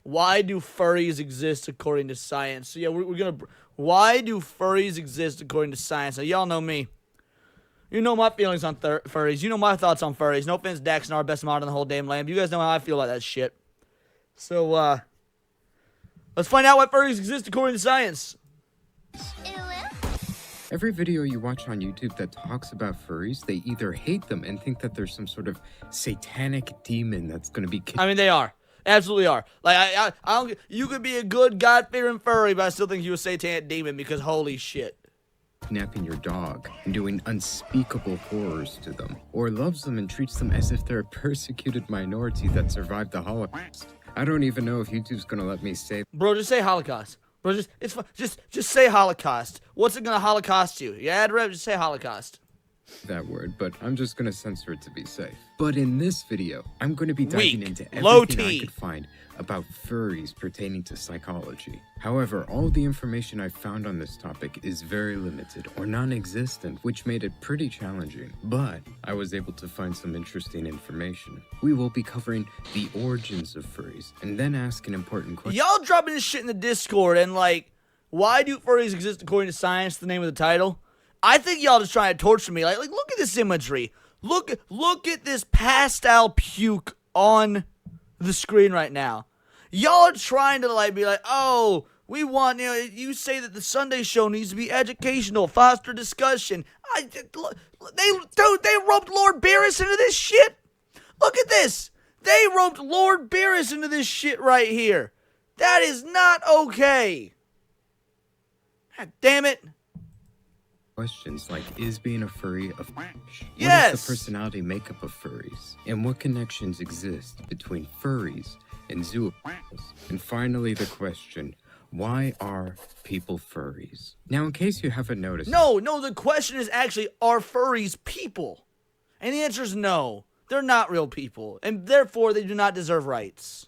why do furries exist according to science? So yeah, we're gonna. Why do furries exist according to science? Now y'all know me. You know my feelings on furries. You know my thoughts on furries. No offense, Dax, our best mod in the whole damn land. But you guys know how I feel about that shit. So let's find out why furries exist according to science. Every video you watch on YouTube that talks about furries, they either hate them and think that there's some sort of satanic demon that's gonna be. I mean, they are. Absolutely are. Like, I don't. You could be a good God-fearing furry, but I still think you're a satanic demon because holy shit. Kidnapping your dog and doing unspeakable horrors to them, or loves them and treats them as if they're a persecuted minority that survived the Holocaust. I don't even know if YouTube's gonna let me say. Bro, just say Holocaust. Bro, just say Holocaust. What's it gonna Holocaust you? Yeah, just say Holocaust. That word, but I'm just gonna censor it to be safe. But in this video, I'm gonna be diving into Low everything T. I could find about furries pertaining to psychology. However, all the information I found on this topic is very limited or non-existent, which made it pretty challenging. But I was able to find some interesting information. We will be covering the origins of furries and then ask an important question. Y'all dropping this shit in the Discord and like, why do furries exist according to science? The name of the title. I think y'all just trying to torture me. Like look at this imagery. Look at this pastel puke on the screen right now. Y'all are trying to like be like, oh, we want, you know, you say that the Sunday show needs to be educational, foster discussion. They roped Lord Beerus into this shit. Look at this. They roped Lord Beerus into this shit right here. That is not okay. God damn it. Questions like, is being a furry a fetish? Yes! What is the personality makeup of furries? And what connections exist between furries and zoophiles? And finally the question, why are people furries? Now in case you haven't noticed... No, the question is actually, are furries people? And the answer is no. They're not real people, and therefore they do not deserve rights.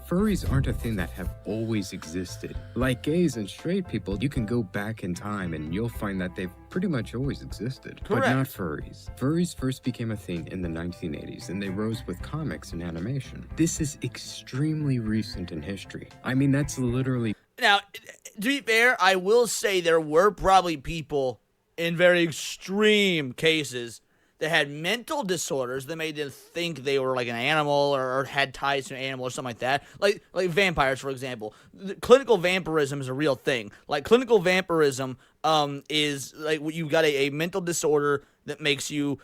Furries aren't a thing that have always existed. Like gays and straight people, you can go back in time and you'll find that they've pretty much always existed. Correct. But not furries. Furries first became a thing in the 1980s and they rose with comics and animation. This is extremely recent in history. I mean, that's literally... Now, to be fair, I will say there were probably people in very extreme cases that had mental disorders that made them think they were like an animal or had ties to an animal or something like that. Like vampires, for example. Clinical vampirism is a real thing. Like clinical vampirism is like you've got a mental disorder that makes you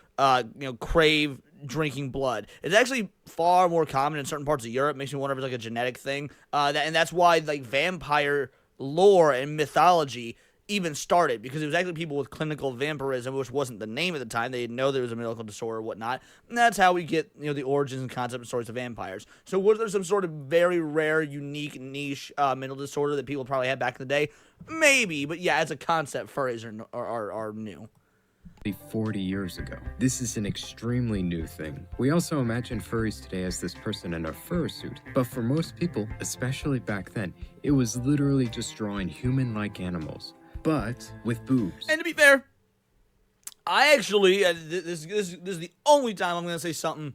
crave drinking blood. It's actually far more common in certain parts of Europe. Makes me wonder if it's like a genetic thing. And that's why like vampire lore and mythology even started, because it was actually people with clinical vampirism, which wasn't the name at the time. They didn't know there was a medical disorder or whatnot. And that's how we get, the origins and concept and stories of vampires. So was there some sort of very rare, unique, niche mental disorder that people probably had back in the day? Maybe, but yeah, as a concept, furries are new. 40 years ago. This is an extremely new thing. We also imagine furries today as this person in a fursuit, but for most people, especially back then, it was literally just drawing human-like animals, but with boobs. And to be fair, I actually, this is the only time I'm going to say something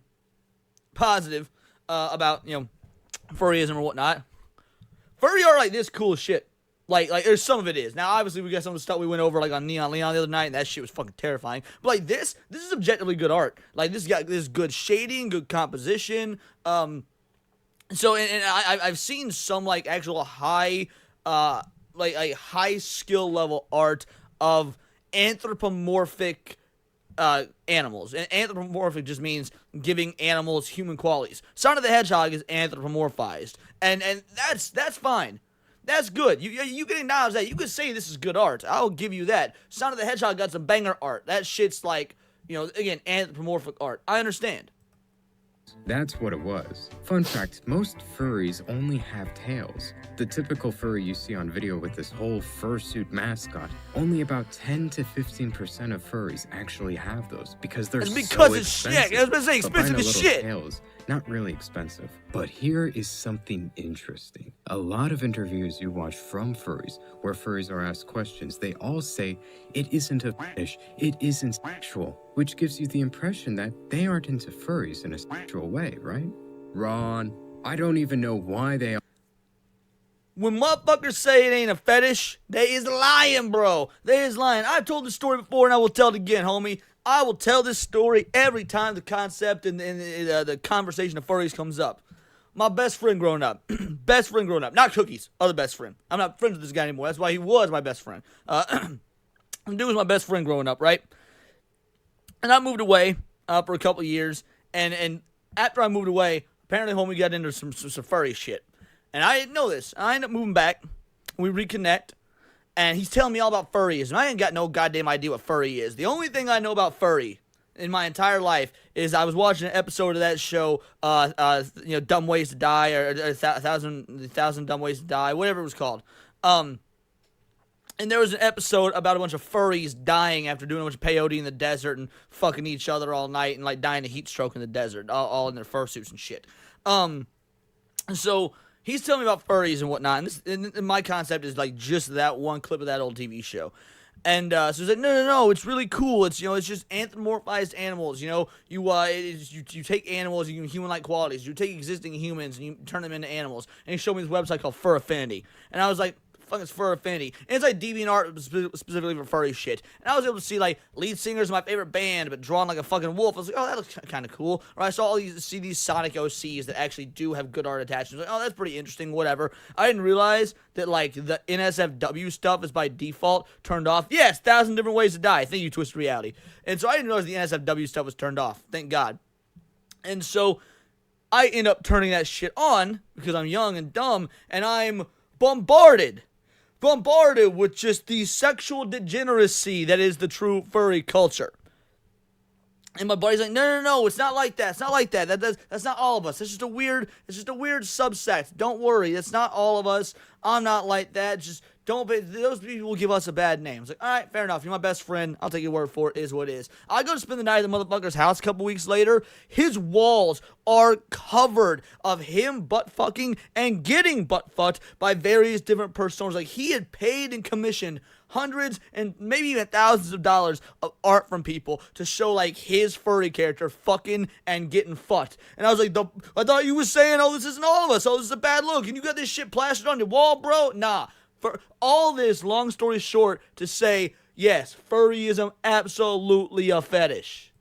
positive about, furryism or whatnot. Furry are like this cool shit. Like there's some of it is. Now, obviously, we got some of the stuff we went over, like, on Neon Leon the other night, and that shit was fucking terrifying. But, like, this is objectively good art. Like, this good shading, good composition. So, and I've seen some, like, actual high, high skill level art of anthropomorphic animals. And anthropomorphic just means giving animals human qualities. Sonic the Hedgehog is anthropomorphized. And that's fine. That's good. You can acknowledge that. You can say this is good art. I'll give you that. Sonic the Hedgehog got some banger art. That shit's like, again, anthropomorphic art. I understand. That's what it was. Fun fact, most furries only have tails. The typical furry you see on video with this whole fursuit mascot, only about 10 to 15% of furries actually have those because they're so expensive. It's shit. I was going to say, expensive as shit. Tails, not really expensive. But here is something interesting. A lot of interviews you watch from furries, where furries are asked questions, they all say it isn't a fetish, it isn't sexual, which gives you the impression that they aren't into furries in a sexual way, right? Wrong. I don't even know why they When motherfuckers say it ain't a fetish, they is lying, bro. They is lying. I've told this story before, and I will tell it again, homie. I will tell this story every time the concept and the conversation of furries comes up. My best friend growing up. Best friend growing up. Not Cookies. Other best friend. I'm not friends with this guy anymore. That's why he was my best friend. The dude was my best friend growing up, right? And I moved away for a couple of years. And after I moved away, apparently homie got into some furry shit. And I didn't know this. I ended up moving back. We reconnect. And he's telling me all about furries. And I ain't got no goddamn idea what furry is. The only thing I know about furry in my entire life is I was watching an episode of that show, Dumb Ways to Die, or a thousand Dumb Ways to Die, whatever it was called. And there was an episode about a bunch of furries dying after doing a bunch of peyote in the desert and fucking each other all night and like dying of heat stroke in the desert, all in their fursuits and shit. So he's telling me about furries and whatnot, and my concept is like just that one clip of that old TV show. And so he's like, no, it's really cool. It's it's just anthropomorphized animals. You take animals, you give them human-like qualities. You take existing humans and you turn them into animals. And he showed me this website called Fur Affinity, and I was like, fuck, it's Fur Affinity. And it's like DeviantArt specifically for furry shit. And I was able to see like lead singers of my favorite band, but drawn like a fucking wolf. I was like, oh, that looks kind of cool. Or I saw these Sonic OCs that actually do have good art attachments. Like, oh, that's pretty interesting. Whatever. I didn't realize that like the NSFW stuff is by default turned off. Yes, 1,000 different ways to die. Thank you, Twisted Reality. And so I didn't realize the NSFW stuff was turned off. Thank God. And so I end up turning that shit on because I'm young and dumb, and I'm bombarded with just the sexual degeneracy that is the true furry culture. And my buddy's like, no, it's not like that. It's not like that. That's not all of us. It's just a weird subsect. Don't worry, it's not all of us. I'm not like that. Just don't. Those people will give us a bad name. It's like, all right, fair enough. You're my best friend. I'll take your word for it. It is what it is. I go to spend the night at the motherfucker's house a couple weeks later. His walls are covered of him butt fucking and getting butt fucked by various different personas. Like he had paid and commissioned hundreds and maybe even thousands of dollars of art from people to show like his furry character fucking and getting fucked. And I was like, I thought you were saying, oh, this isn't all of us. Oh, this is a bad look. And you got this shit plastered on your wall, bro? Nah. For all this, long story short, to say, yes, furryism absolutely a fetish.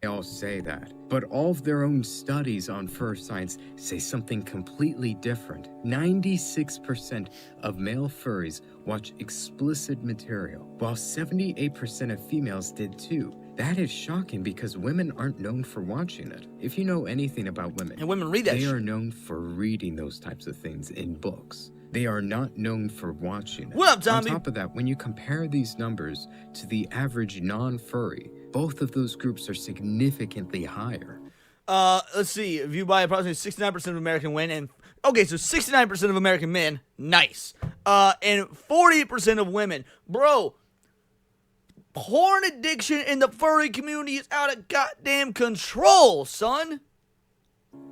They all say that, but all of their own studies on fur science say something completely different. 96% of male furries watch explicit material, while 78% of females did too. That is shocking because women aren't known for watching it. If you know anything about women, and women read that they shit. are known for reading those types of things in books. They are not known for watching it. What up, Tommy? On top of that, when you compare these numbers to the average non-furry, both of those groups are significantly higher. Let's see. Viewed by approximately 69% of American women. Okay, so 69% of American men. Nice. And 40% of women. Bro, porn addiction in the furry community is out of goddamn control, son.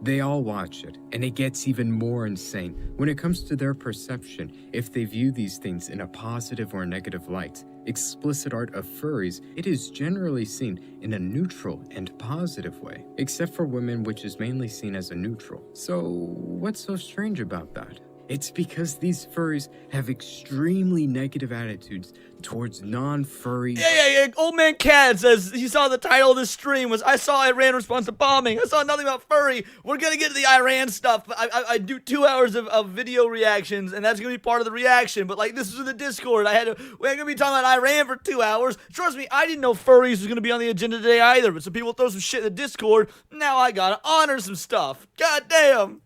They all watch it, and it gets even more insane. When it comes to their perception, if they view these things in a positive or negative light, explicit art of furries, it is generally seen in a neutral and positive way, except for women, which is mainly seen as a neutral. So, what's so strange about that? It's because these furries have extremely negative attitudes towards non-furry... Yeah. Old Man Cat says he saw the title of this stream was, I saw Iran response to bombing. I saw nothing about furry. We're going to get to the Iran stuff. I do 2 hours of video reactions, and that's going to be part of the reaction. But, like, this is in the Discord. We're going to be talking about Iran for 2 hours. Trust me, I didn't know furries was going to be on the agenda today either. But some people throw some shit in the Discord. Now I got to honor some stuff. God damn.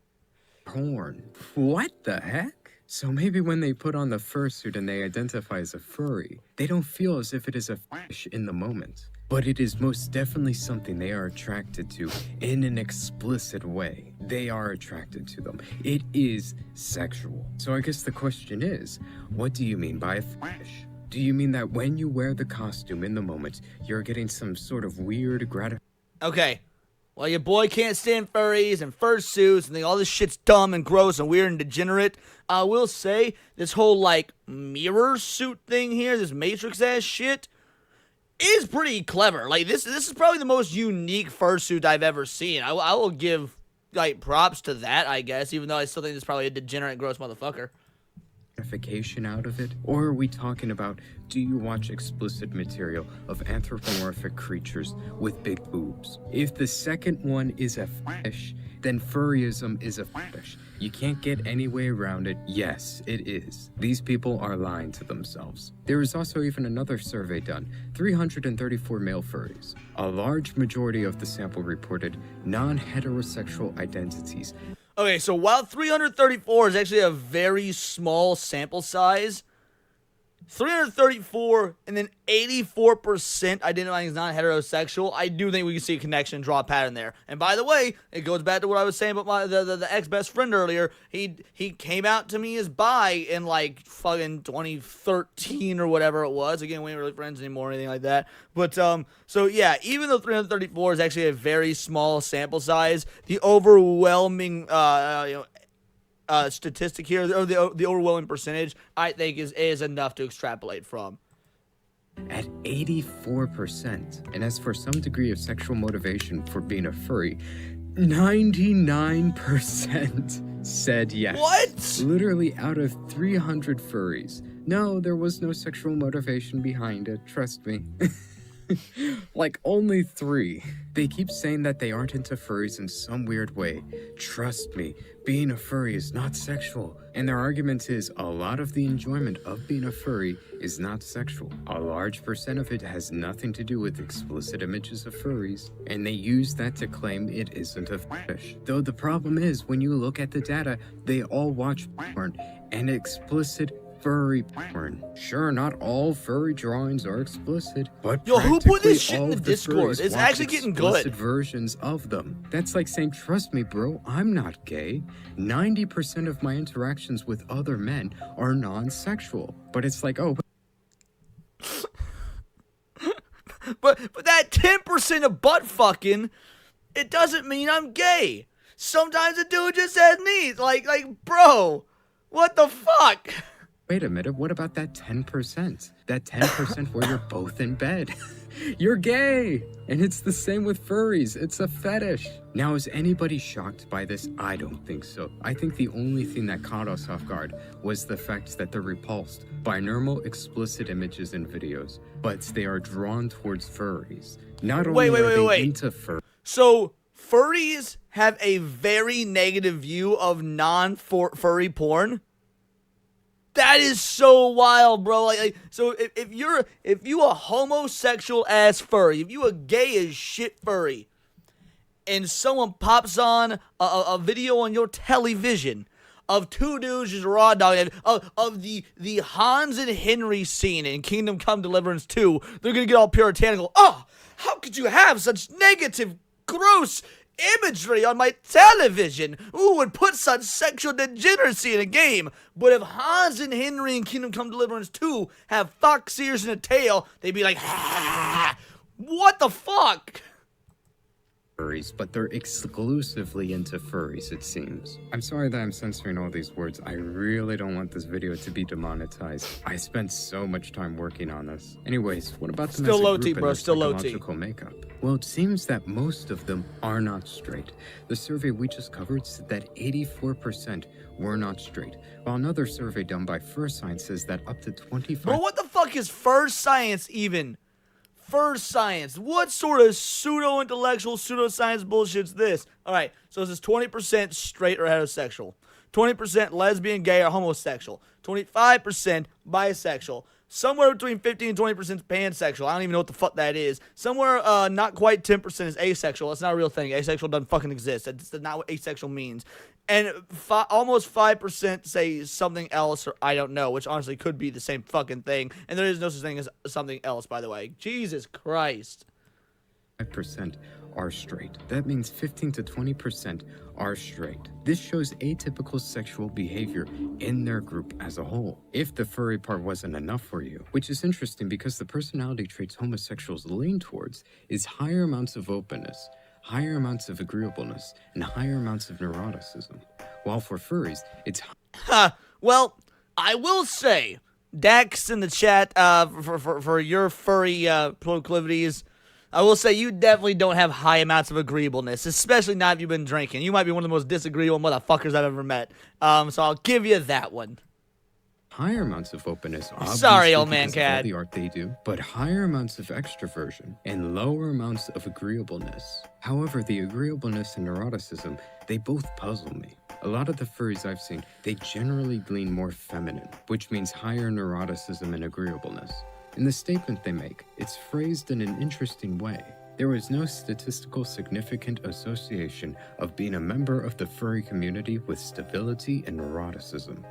Porn. What the heck? So maybe when they put on the fursuit and they identify as a furry, they don't feel as if it is a fetish in the moment. But it is most definitely something they are attracted to in an explicit way. They are attracted to them. It is sexual. So I guess the question is, what do you mean by a fetish? Do you mean that when you wear the costume in the moment, you're getting some sort of weird gratification? Okay. Well, your boy can't stand furries and fursuits and think all this shit's dumb and gross and weird and degenerate. I will say, this whole, like, mirror suit thing here, this Matrix-ass shit, is pretty clever. Like, this is probably the most unique fursuit I've ever seen. I will give like, props to that, I guess, even though I still think it's probably a degenerate, gross motherfucker. Out of it? Or are we talking about, do you watch explicit material of anthropomorphic creatures with big boobs? If the second one is a fetish, then furryism is a fetish. You can't get any way around it. Yes, it is. These people are lying to themselves. There is also even another survey done, 334 male furries. A large majority of the sample reported non-heterosexual identities. Okay, so while 334 is actually a very small sample size, 334 and then 84% identifying as non-heterosexual, I do think we can see a connection, draw a pattern there. And by the way, it goes back to what I was saying about the ex-best friend earlier. He came out to me as bi in like fucking 2013 or whatever it was. Again, we ain't really friends anymore or anything like that. But so yeah, even though 334 is actually a very small sample size, the overwhelming statistic here, or the overwhelming percentage, I think is enough to extrapolate from. At 84%. And as for some degree of sexual motivation for being a furry, 99% said yes. What? Literally out of 300 furries. No, there was no sexual motivation behind it, trust me. Like, only 3. They keep saying that they aren't into furries in some weird way. Trust me, being a furry is not sexual. And their argument is a lot of the enjoyment of being a furry is not sexual. A large percent of it has nothing to do with explicit images of furries. And they use that to claim it isn't a fetish. Though the problem is, when you look at the data, they all watch porn and explicit furry porn. Sure, not all furry drawings are explicit, but yo, who put this shit all in the of Discord? furries It's watch actually getting explicit good. versions of them. That's like saying, trust me, bro, I'm not gay. 90% of my interactions with other men are non-sexual. But it's like, oh, But that 10% of butt fucking, it doesn't mean I'm gay. Sometimes a dude just has needs. Like, bro, what the fuck? wait a minute, what about that 10%? That 10% where you're both in bed. You're gay! And it's the same with furries. It's a fetish. Now, is anybody shocked by this? I don't think so. I think the only thing that caught us off guard was the fact that they're repulsed by normal explicit images and videos, but they are drawn towards furries. Not only are they into furries. So, furries have a very negative view of non-furry porn? That is so wild, bro. Like, so if you a homosexual ass furry, if you a gay as shit furry, and someone pops on a video on your television of 2 dudes just raw dogging of the Hans and Henry scene in Kingdom Come Deliverance 2, they're gonna get all puritanical. Oh, how could you have such negative, gross imagery on my television? Who would put such sexual degeneracy in a game? But if Hans and Henry in Kingdom Come Deliverance 2 have fox ears and a tail, they'd be like, ah, what the fuck? Furries, but they're exclusively into furries, it seems. I'm sorry that I'm censoring all these words. I really don't want this video to be demonetized. I spent so much time working on this. Anyways, what about them Still as a low group T, and bro. their Still low T. psychological makeup? Well, it seems that most of them are not straight. The survey we just covered said that 84% were not straight, while another survey done by Furry says that up to 25%. Bro, what the fuck is Furry science even? Furry science. What sort of pseudo-intellectual, pseudo-science bullshit's this? Alright, so this is 20% straight or heterosexual. 20% lesbian, gay, or homosexual. 25% bisexual. Somewhere between 15 and 20% pansexual. I don't even know what the fuck that is. Somewhere not quite 10% is asexual. That's not a real thing. Asexual doesn't fucking exist. That's not what asexual means. And almost 5% say something else, or I don't know, which honestly could be the same fucking thing. And there is no such thing as something else, by the way. Jesus Christ. 5% are straight. That means 15 to 20% are straight. This shows atypical sexual behavior in their group as a whole. If the furry part wasn't enough for you, which is interesting because the personality traits homosexuals lean towards is higher amounts of openness, higher amounts of agreeableness, and higher amounts of neuroticism. While for furries, it's... Well, I will say, Dax in the chat, for your furry proclivities, I will say you definitely don't have high amounts of agreeableness, especially not if you've been drinking. You might be one of the most disagreeable motherfuckers I've ever met. So I'll give you that one. Higher amounts of openness, obviously, Sorry, old man because of all cat. the art they do, but higher amounts of extroversion and lower amounts of agreeableness. However, the agreeableness and neuroticism, they both puzzle me. A lot of the furries I've seen, they generally lean more feminine, which means higher neuroticism and agreeableness. In the statement they make, it's phrased in an interesting way. There is no statistical significant association of being a member of the furry community with stability and neuroticism.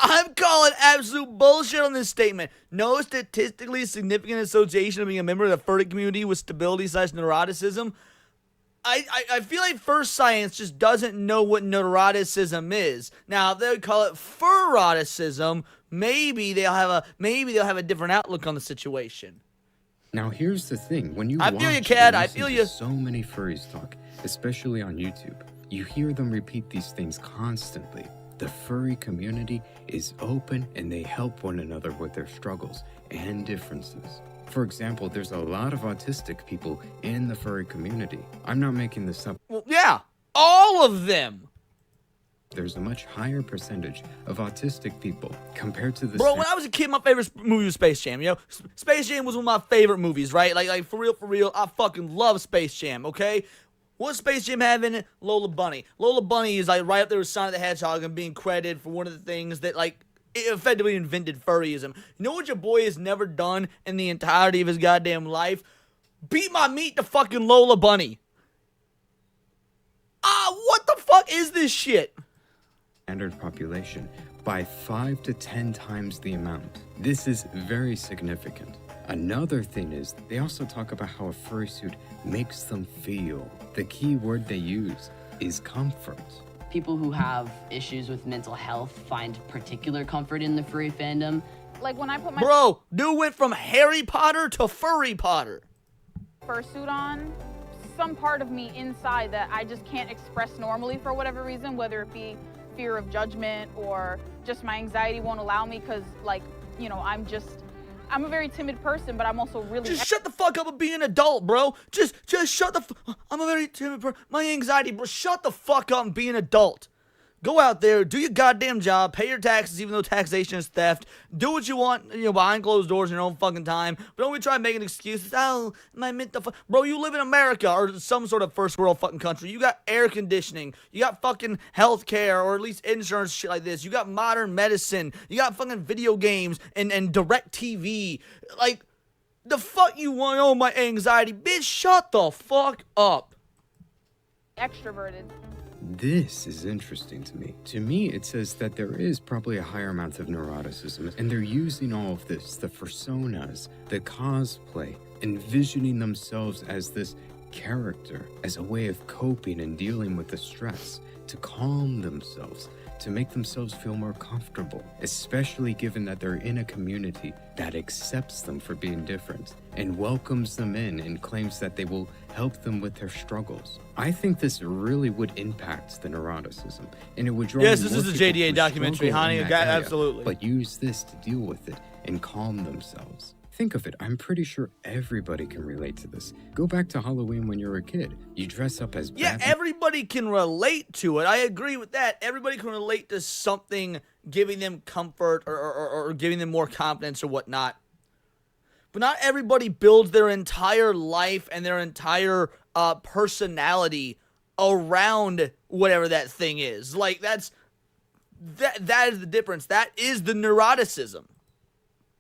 I'm calling absolute bullshit on this statement. No statistically significant association of being a member of the furry community with stability/neuroticism. I feel like first science just doesn't know what neuroticism is. Now, if they would call it furroticism, maybe they'll have a different outlook on the situation. Now here's the thing, when you I watch feel you, Cat. and I listen feel to you. so many furries talk, especially on YouTube, you hear them repeat these things constantly. The furry community is open and they help one another with their struggles and differences. For example, there's a lot of autistic people in the furry community. I'm not making this up. Well, yeah, all of them. There's a much higher percentage of autistic people compared to the Bro, when I was a kid, my favorite movie was Space Jam, you know? Space Jam was one of my favorite movies, right? Like for real, I fucking love Space Jam, okay? What Space Jam have in it? Lola Bunny. Lola Bunny is like right up there with Sonic the Hedgehog and being credited for one of the things that like it effectively invented furryism. You know what your boy has never done in the entirety of his goddamn life? Beat my meat to fucking Lola Bunny. What the fuck is this shit? Standard population by 5 to 10 times the amount. This is very significant. Another thing is, they also talk about how a furry suit makes them feel. The key word they use is comfort. People who have issues with mental health find particular comfort in the furry fandom. Like when I put my Bro, dude went from Harry Potter to Furry Potter. fursuit on, some part of me inside that I just can't express normally for whatever reason, whether it be fear of judgment or just my anxiety won't allow me because, like, you know, I'm a very timid person, but I'm also really... Just shut the fuck up and be an adult, bro. Just shut the I'm a very timid person. My anxiety, bro. Shut the fuck up and be an adult. Go out there, do your goddamn job, pay your taxes even though taxation is theft. Do what you want, you know, behind closed doors in your own fucking time. But don't be trying making excuses. Oh, my mental bro, you live in America or some sort of first world fucking country. You got air conditioning. You got fucking health care or at least insurance shit like this. You got modern medicine. You got fucking video games and direct TV. Like, the fuck you want? Oh, my anxiety. Bitch, shut the fuck up. extroverted. This is interesting to me. To me, it says that there is probably a higher amount of neuroticism, and they're using all of this, the personas, the cosplay, envisioning themselves as this character, as a way of coping and dealing with the stress, to calm themselves, to make themselves feel more comfortable, especially given that they're in a community that accepts them for being different and welcomes them in and claims that they will help them with their struggles. I think this really would impact the neuroticism, and it would draw Yes, in this more is a people JDA who documentary, struggle honey. in that area, Absolutely. but use this to deal with it and calm themselves. Think of it, I'm pretty sure everybody can relate to this. Go back to Halloween when you were a kid. You dress up as Yeah, Batman. everybody can relate to it. I agree with that. Everybody can relate to something giving them comfort or giving them more confidence or whatnot. But not everybody builds their entire life and their entire personality around whatever that thing is. Like, that is the difference. That is the neuroticism.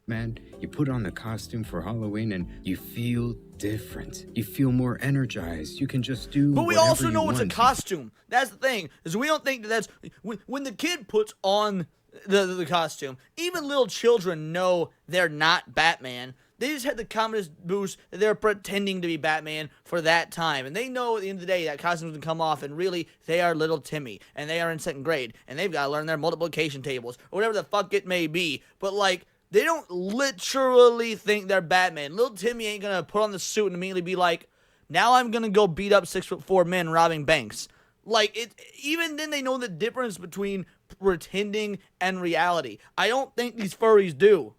Man, you put on the costume for Halloween and you feel different. You feel more energized. You can just do But we whatever also you know it's a want. costume. That's the thing, is we don't think that's... When the kid puts on the costume, even little children know they're not Batman. They just had the confidence boost that they're pretending to be Batman for that time. And they know at the end of the day that costume's gonna come off and really they are little Timmy. And they are in second grade. And they've got to learn their multiplication tables. Or whatever the fuck it may be. But like... They don't literally think they're Batman. Little Timmy ain't gonna put on the suit and immediately be like, now I'm gonna go beat up 6'4" men robbing banks. Like, even then they know the difference between pretending and reality. I don't think these furries do.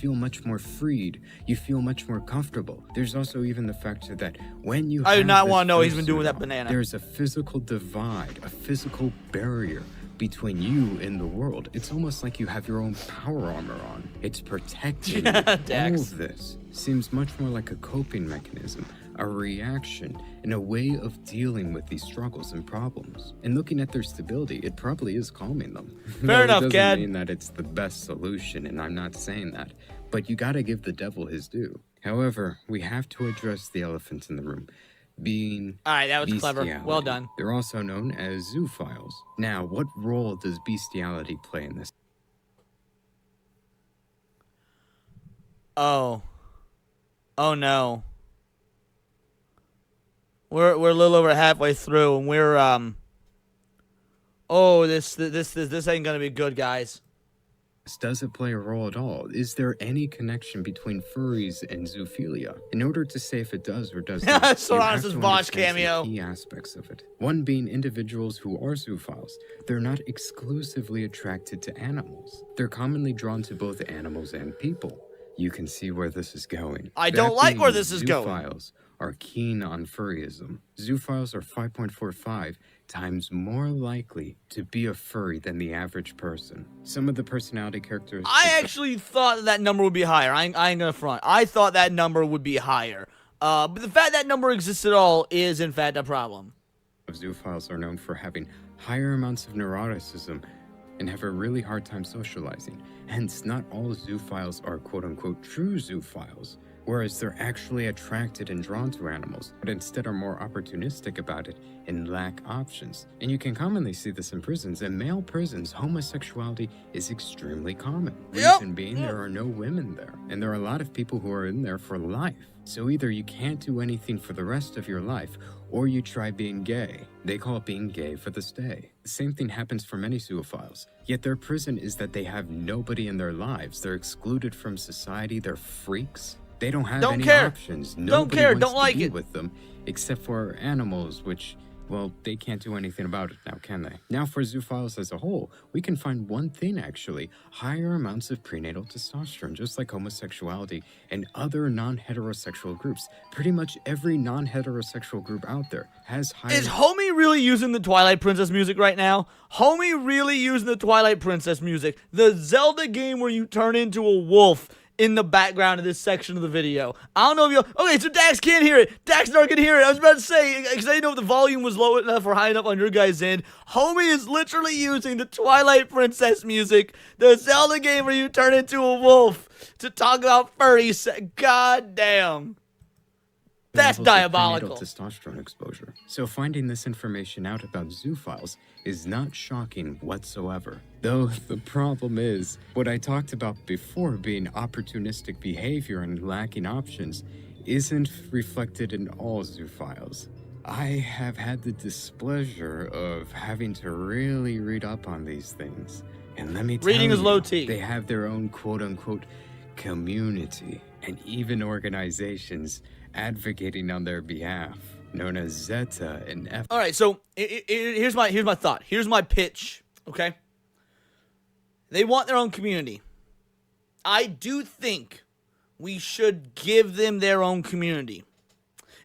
feel much more freed. You feel much more comfortable. There's also even the factor that when you I do have not this want to know he's been fursuit doing that on, banana. There's a physical divide, a physical barrier between you and the world. It's almost like you have your own power armor on. It's protecting you. Dax. All of this seems much more like a coping mechanism, a reaction, and a way of dealing with these struggles and problems. And looking at their stability, it probably is calming them. Fair enough, it doesn't Cad. mean that it's the best solution, and I'm not saying that, but you gotta give the devil his due. However, we have to address the elephant in the room, being All right, that was clever. bestiality. Well done. They're also known as zoophiles. Now, what role does bestiality play in this? Oh no. We're a little over halfway through, and we're oh, this ain't gonna be good, guys. Does it play a role at all? Is there any connection between furries and zoophilia? In order to say if it does or does not, So you honest have as to Bosch understand some cameo. key aspects of it. One being individuals who are zoophiles. They're not exclusively attracted to animals. They're commonly drawn to both animals and people. You can see where this is going. I That don't like where being, this is going. Zoophiles are keen on furryism. Zoophiles are 5.45 times more likely to be a furry than the average person. Some of the personality characteristics I actually thought that number would be higher. I ain't gonna front. I thought that number would be higher. But the fact that number exists at all is, in fact, a problem. of zoophiles are known for having higher amounts of neuroticism and have a really hard time socializing. Hence, not all zoophiles are quote-unquote true zoophiles, whereas they're actually attracted and drawn to animals, but instead are more opportunistic about it and lack options. And you can commonly see this in prisons. In male prisons, homosexuality is extremely common. Yep. Reason being, there are no women there, and there are a lot of people who are in there for life. So either you can't do anything for the rest of your life, or you try being gay. They call it being gay for the stay. The same thing happens for many zoophiles. Yet their prison is that they have nobody in their lives. They're excluded from society. They're freaks. They don't have Don't any care. options. Don't Nobody care. wants Don't to like be it. with them, except for animals, which, well, they can't do anything about it now, can they? Now for zoophiles as a whole, we can find one thing actually: higher amounts of prenatal testosterone, just like homosexuality and other non-heterosexual groups. Pretty much every non-heterosexual group out there has higher... Is Homie really using the Twilight Princess music right now? Homie really using the Twilight Princess music? The Zelda game where you turn into a wolf in the background of this section of the video. I don't know if you... Okay, so Dax can't hear it. Daxnar can hear it. I was about to say, because I didn't know if the volume was low enough or high enough on your guys' end. Homie is literally using the Twilight Princess music, the Zelda game where you turn into a wolf, to talk about furries. God damn. That's levels of diabolical. prenatal testosterone exposure. So finding this information out about zoophiles is not shocking whatsoever. Though the problem is, what I talked about before being opportunistic behavior and lacking options isn't reflected in all zoophiles. I have had the displeasure of having to really read up on these things. And let me tell Reading you, is low T. they have their own quote-unquote community and even organizations advocating on their behalf, known as Zeta and F. All right, so here's my thought. Here's my pitch. Okay, they want their own community. I do think we should give them their own community.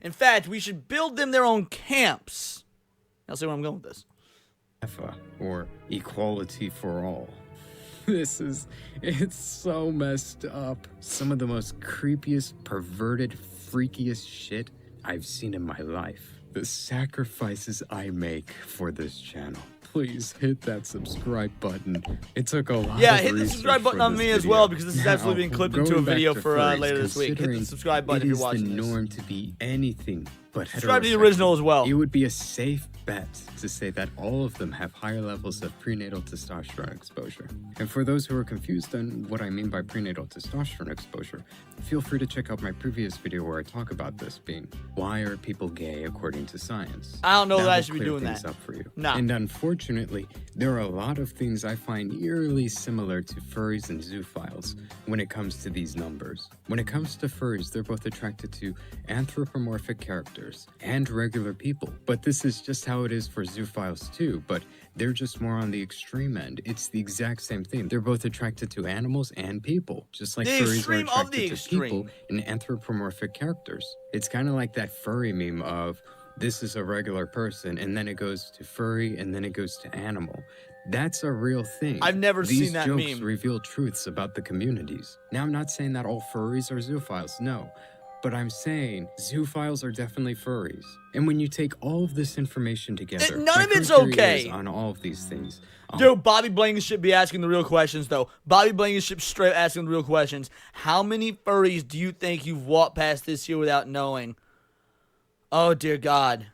In fact, we should build them their own camps. I'll see where I'm going with this. EFA, or Equality for All. It's so messed up. Some of the most creepiest, perverted, freakiest shit I've seen in my life. The sacrifices I make for this channel. Please hit that subscribe button. It took a lot Yeah, of hit the research subscribe button for on this me as video. well, because this is Now, actually being clipped into a going back video to for furries, later this week. Hit the considering subscribe button if you're watching It is the this. norm to be anything but Subscribe to the heterosexual. original as well. It would be a safe bet to say that all of them have higher levels of prenatal testosterone exposure. And for those who are confused on what I mean by prenatal testosterone exposure, feel free to check out my previous video where I talk about this, being why are people gay according to science. I don't know that I will should be clear doing things that. up for you. Nah. And unfortunately, there are a lot of things I find eerily similar to furries and zoophiles when it comes to these numbers. When it comes to furries, they're both attracted to anthropomorphic characters and regular people. But this is just how how it is for zoophiles too, but they're just more on the extreme end. It's the exact same thing. They're both attracted to animals and people, just like The furries are extreme of the attracted to people extreme. and anthropomorphic characters. It's kind of like that furry meme of this is a regular person, and then it goes to furry, and then it goes to animal. That's a real thing. I've never These seen that jokes meme. reveal truths about the communities. Now, I'm not saying that all furries are zoophiles, no. But I'm saying zoophiles are definitely furries. And when you take all of this information together, None my of it's current theory okay. is on all of these things. Dude, Bobby Blankenship be asking the real questions, though. Bobby Blankenship straight asking the real questions. How many furries do you think you've walked past this year without knowing? Oh, dear God.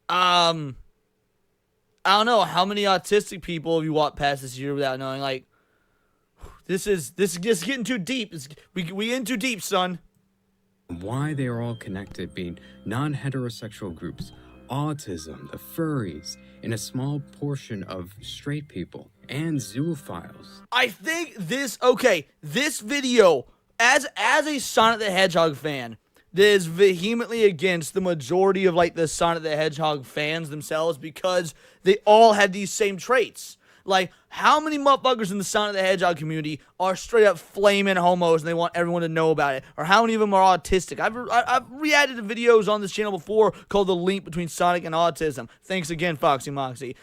I don't know. How many autistic people have you walked past this year without knowing? Like, this is just getting too deep. We in too deep, son. Why they are all connected being non-heterosexual groups, autism, the furries, and a small portion of straight people, and zoophiles. I think this video, as a Sonic the Hedgehog fan, that is vehemently against the majority of like the Sonic the Hedgehog fans themselves because they all have these same traits. Like, how many motherfuckers in the Sonic the Hedgehog community are straight up flaming homos and they want everyone to know about it? Or how many of them are autistic? I've reacted to videos on this channel before called The Link Between Sonic and Autism. Thanks again, Foxy Moxie.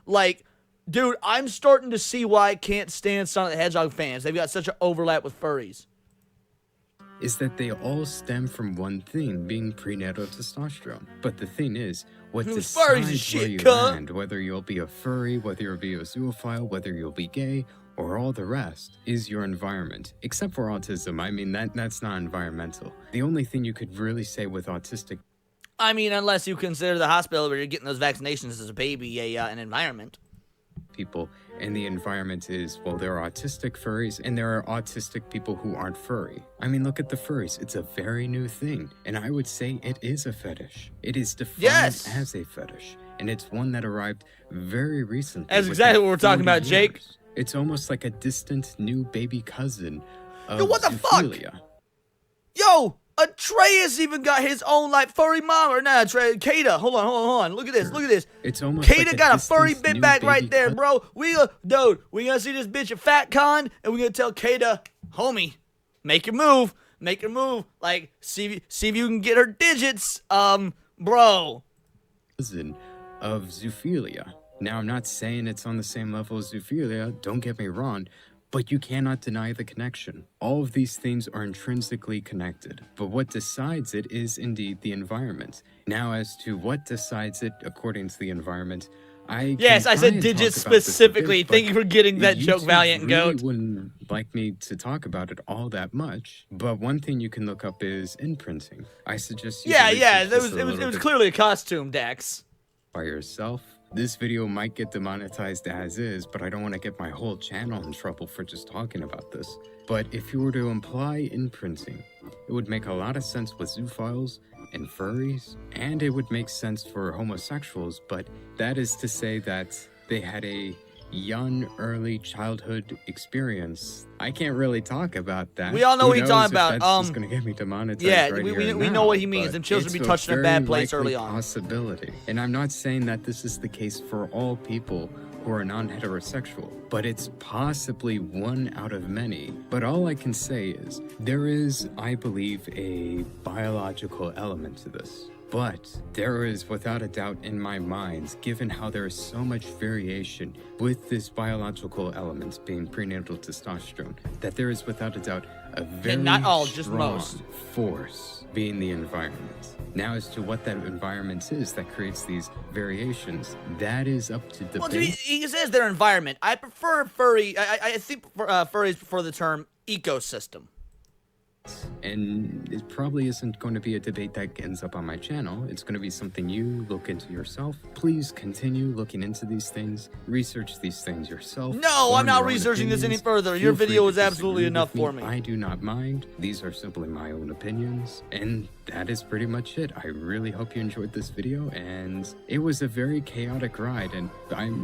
Like, dude, I'm starting to see why I can't stand Sonic the Hedgehog fans. They've got such an overlap with furries. Is that they all stem from one thing, being prenatal testosterone. But the thing is, what Furries decides is shit, where you cuh. land, whether you'll be a furry, whether you'll be a zoophile, whether you'll be gay, or all the rest, is your environment. Except for autism, I mean, that's not environmental. The only thing you could really say with autistic I mean, unless you consider the hospital where you're getting those vaccinations as a baby an environment. people and the environment is, well, there are autistic furries and there are autistic people who aren't furry. I mean, look at the furries. It's a very new thing, and I would say it is a fetish. It is defined as a fetish, and it's one that arrived very recently. That's exactly what we're talking about, Jake. It's almost like a distant new baby cousin of Yo, what the fuck? zoophilia. Yo, Atreus even got his own, like, furry mom. Or not Atreus, Kata. Hold on. Look at this. It's almost Kata like got a furry distant bit new back baby right there, cousin. bro. We gonna see this bitch at FatCon, and we gonna tell Kata, homie, make your move. Like, see if you can get her digits, bro. Cousin of zoophilia. Now, I'm not saying it's on the same level as zoophilia, don't get me wrong, but you cannot deny the connection. All of these things are intrinsically connected, but what decides it is indeed the environment. Now, as to what decides it according to the environment, I Yes, can I try said and digits talk about this a specifically. bit, Thank you for getting that joke, YouTube Valiant really Goat. wouldn't like me to talk about it all that much, but one thing you can look up is imprinting. I suggest you Yeah, research it this was a little bit clearly a costume, Dex. by yourself. This video might get demonetized as is, but I don't want to get my whole channel in trouble for just talking about this. But if you were to imply imprinting, it would make a lot of sense with zoophiles and furries, and it would make sense for homosexuals, but that is to say that they had a young, early childhood experience. I can't really talk about that. We all know Who what he's knows talking if about. That's just gonna get me demonetized. Yeah, right we here and know now, what he means. but Them children it's be touched in a very bad place likely early on. Possibility, and I'm not saying that this is the case for all people who are non-heterosexual, but it's possibly one out of many. But all I can say is there is, I believe, a biological element to this. But there is, without a doubt in my mind, given how there is so much variation with this biological element being prenatal testosterone, that there is, without a doubt, a very not all, just strong most. force being the environment. Now, as to what that environment is that creates these variations, that is up to debate. Well, dude, he says their environment. I prefer furry. I think furries prefer the term ecosystem. And it probably isn't going to be a debate that ends up on my channel. It's going to be something you look into yourself. Please continue looking into these things. Research these things yourself. No, I'm Form not your own researching this any opinions. further. Feel Your free video to is absolutely disagree enough with for me. I do not mind. These are simply my own opinions. And that is pretty much it. I really hope you enjoyed this video, and it was a very chaotic ride, and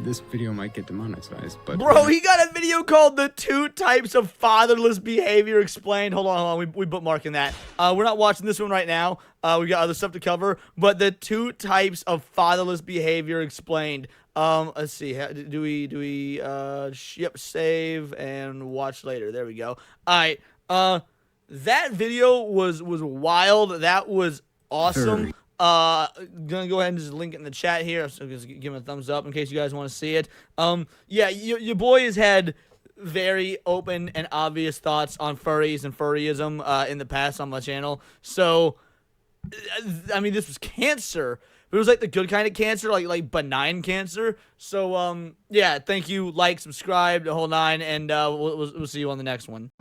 this video might get demonetized, but... Bro, he got a video called The 2 Types of Fatherless Behavior Explained. Hold on, we bookmarking that. We're not watching this one right now. We got other stuff to cover, but The 2 Types of Fatherless Behavior Explained. Let's see, do we, yep, save and watch later. There we go. All right, that video was wild. That was awesome. Gonna go ahead and just link it in the chat here. So just give him a thumbs up in case you guys want to see it. Yeah, your boy has had very open and obvious thoughts on furries and furryism in the past on my channel. So, I mean, this was cancer. But it was like the good kind of cancer, like benign cancer. So, yeah, thank you. Like, subscribe, the whole nine, and we'll see you on the next one.